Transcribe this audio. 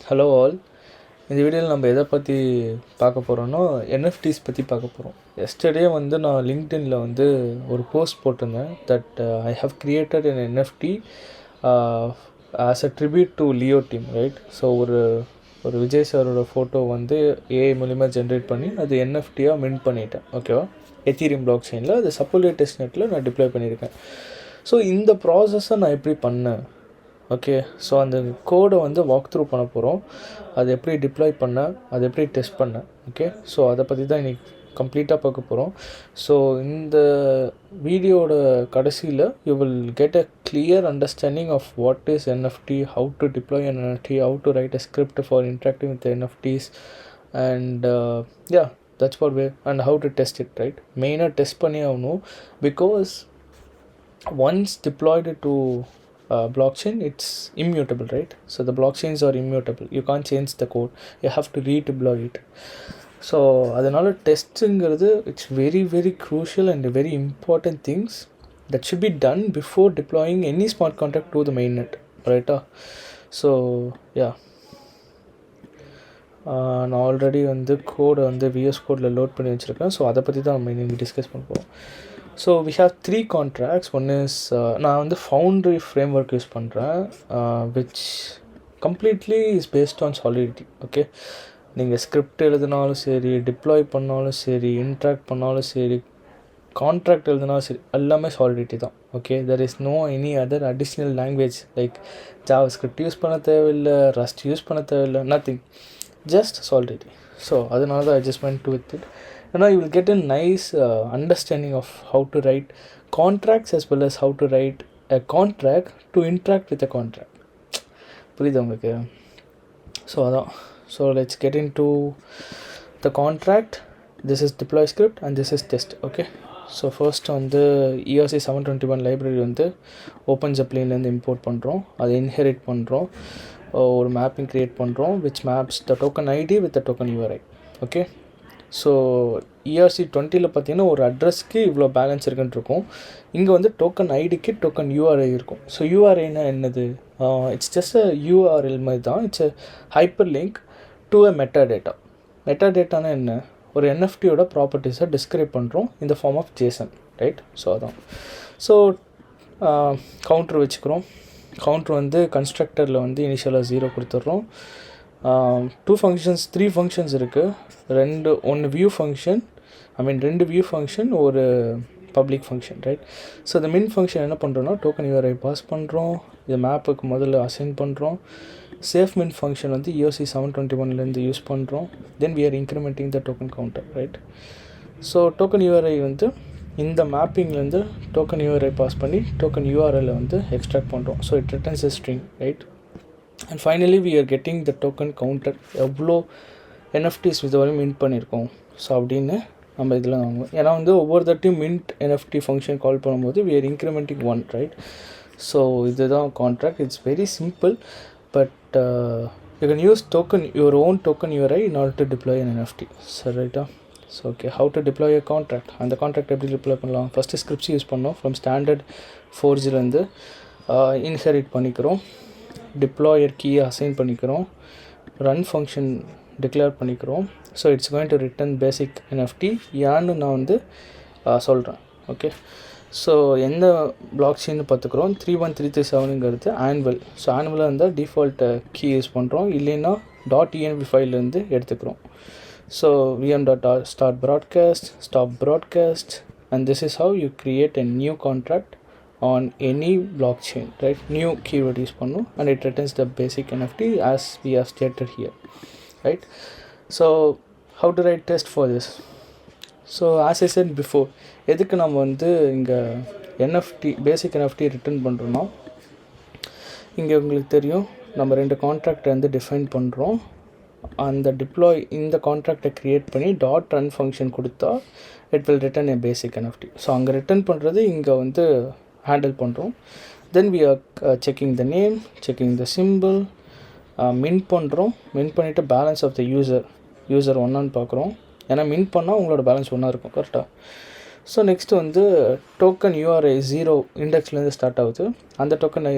Hello all. இந்த வீடியோவில் நம்ம எதை பற்றி பார்க்க போகிறோன்னா என்எஃப்டிஸ் பற்றி பார்க்க போகிறோம். எஸ்டர்டே நான் லிங்க்டின்ல ஒரு போஸ்ட் போட்டிருந்தேன் that I have created an NFT as a tribute to Leo team, right? So ஒரு விஜய் சாரோட ஃபோட்டோ ஏஐ மூலிமா ஜென்ரேட் பண்ணி அது என்எஃப்டியாக மின்ட் பண்ணிட்டேன். ஓகேவா? எத்தீரியம் பிளாக் செயினில் அது செப்போலியா டெஸ்ட்நெட்டில் நான் டிப்ளாய் பண்ணியிருக்கேன். ஸோ இந்த ப்ராசஸை நான் எப்படி பண்ணேன்? ஓகே, ஸோ அந்த கோடை வாக் த்ரூ பண்ண போகிறோம். அது எப்படி டிப்ளாய் பண்ண, அது எப்படி டெஸ்ட் பண்ண. ஓகே, ஸோ அதை பற்றி தான் இன்றைக்கி கம்ப்ளீட்டாக பார்க்க போகிறோம். ஸோ இந்த வீடியோட கடைசியில் you will get a clear understanding of what is NFT, how to deploy an NFT, how to write a script for interacting with the NFTs, and yeah, that's what we, and how to test it, right? மெயினாக test பண்ணி ஆகணும், because once deployed to blockchain, it's immutable, right? So the blockchains are immutable. You can't change the code. You have to redeploy it. So அதனால் டெஸ்ட்டுங்கிறது it's very very crucial and very important things that should be done before deploying any smart contract to the mainnet, right? So yeah, நான் already கோடை vs கோடில் load பண்ணி வச்சுருக்கேன். So அதை பற்றி தான் நம்ம இன்னைக்கு டிஸ்கஸ் பண்ண போகிறோம். So we have 3 contracts. One is நான் Foundry framework யூஸ் பண்ணுறேன், which completely is based on solidity. Okay, நீங்கள் ஸ்கிரிப்ட் எழுதினாலும் சரி, டிப்ளாய் பண்ணாலும் சரி, இன்ட்ராக்ட் பண்ணாலும் சரி, கான்ட்ராக்ட் எழுதினாலும் சரி, எல்லாமே சாலிடிட்டி தான். Okay, there is no any other additional language like JavaScript use பண்ண தேவையில்லை, ரஸ்ட் யூஸ் பண்ண தேவையில்லை, நத்திங், ஜஸ்ட் சாலிடிட்டி. ஸோ அதனால தான் adjustment with it. And now you will get a nice understanding of how to write contracts as well as how to write a contract to interact with a contract. புரியுது உங்களுக்கு? So அதான். So let's get into the contract. This is deploy script and this is test. Okay, so first ERC 721 library open ஜப்ளின்லேருந்து import பண்ணுறோம். அதை inherit பண்ணுறோம். ஒரு mapping create பண்ணுறோம் which maps the token ID with the token URI. Okay, so ERC 20 பார்த்தீங்கன்னா ஒரு அட்ரஸ்க்கு இவ்வளோ பேலன்ஸ் இருக்குன்னு இருக்கும். இங்கே டோக்கன் ஐடிக்கு டோக்கன் URI இருக்கும். ஸோ URIனா என்னது? இட்ஸ் ஜஸ்ட் அ URL மாதிரி தான். It's a hyperlink to a metadata. மெட்டா டேட்டானா என்ன? ஒரு என்எஃப்டியோட ப்ராப்பர்ட்டிஸை டிஸ்கிரைப் பண்ணுறோம் இந்த form of JSON, right? So அதான். ஸோ கவுண்டர் வச்சுக்கிறோம். கவுண்டர் கன்ஸ்ட்ரக்டரில் இனிஷியலாக 0 கொடுத்துட்றோம். 3 ஃபங்க்ஷன்ஸ் இருக்குது. ஒன்று வியூ ஃபங்க்ஷன், ரெண்டு வியூ ஃபங்க்ஷன், ஒரு பப்ளிக் ஃபங்க்ஷன், ரைட்? ஸோ இந்த மின் ஃபங்க்ஷன் என்ன பண்ணுறோன்னா டோக்கன் URI பாஸ் பண்ணுறோம். இது மேப்புக்கு முதல்ல அசைன் பண்ணுறோம். சேஃப் மின் ஃபங்க்ஷன் ERC 721 யூஸ் பண்ணுறோம். Then we are incrementing the token counter, right? So token URI இந்த மேப்பிங்லேருந்து டோக்கன் URI பாஸ் பண்ணி டோக்கன் URL எக்ஸ்ட்ராக்ட் பண்ணுறோம். So it returns a string, right? And finally we are getting the token counter. எவ்வளோ NFTs இதுவரையும் mint பண்ணியிருக்கோம் so அப்படின்னு நம்ம இதில் வாங்குவோம். ஏன்னா ஒவ்வொரு தட்டையும் மின்ட் NFT ஃபங்க்ஷன் கால் பண்ணும்போது we are incrementing 1, right? So இதுதான் contract. It's very simple, but you can use your own token URI in order to deploy an NFT. So ரைட்டா? So okay, how to deploy a contract. அந்த contract எப்படி deploy பண்ணலாம்? First scripts use பண்ணோம். From standard 4Gலேருந்து inherit பண்ணிக்கிறோம். Deployer கீயை assign பண்ணிக்கிறோம். Run function declare பண்ணிக்கிறோம். So it's going to return basic NFT ஏன்னு நான் சொல்கிறேன். ஓகே, ஸோ எந்த பிளாக் செயின்னு பார்த்துக்குறோம். 31337ங்கிறது ஆனுவல். ஸோ ஆனுவலாக இருந்தால் டிஃபால்ட் கீ யூஸ் பண்ணுறோம், இல்லைன்னா .env ஃபைல்லேருந்து எடுத்துக்கிறோம். So vm.start broadcast, stop broadcast, and this is how you create a new contract on any blockchain, right? New keyword use பண்ணு and it returns the basic NFT as we have stated here, right? So how to write test for this? So as I said before, எதுக்கு நம்ம இங்கே basic NFT return பண்ணுறோன்னா, இங்கே உங்களுக்கு தெரியும் நம்ம 2 கான்ட்ராக்டை define பண்ணுறோம். அந்த டிப்ளாய் இந்த கான்ட்ராக்டை க்ரியேட் பண்ணி .run ஃபங்க்ஷன் கொடுத்தா it will return a basic NFT. So அங்கே ரிட்டர்ன் பண்ணுறது இங்கே ஹேண்டில் பண்ணுறோம். Then we are checking the name, checking the symbol, மின் பண்ணுறோம். மின் பண்ணிவிட்டு பேலன்ஸ் ஆஃப் த யூசர் ஒன்றான்னு பார்க்குறோம். ஏன்னா மின் பண்ணால் உங்களோட பேலன்ஸ் ஒன்றா இருக்கும், கரெக்டாக? ஸோ நெக்ஸ்ட்டு டோக்கன் URI 0 இண்டெக்ஸ்லேருந்து ஸ்டார்ட் ஆகுது. அந்த டோக்கன்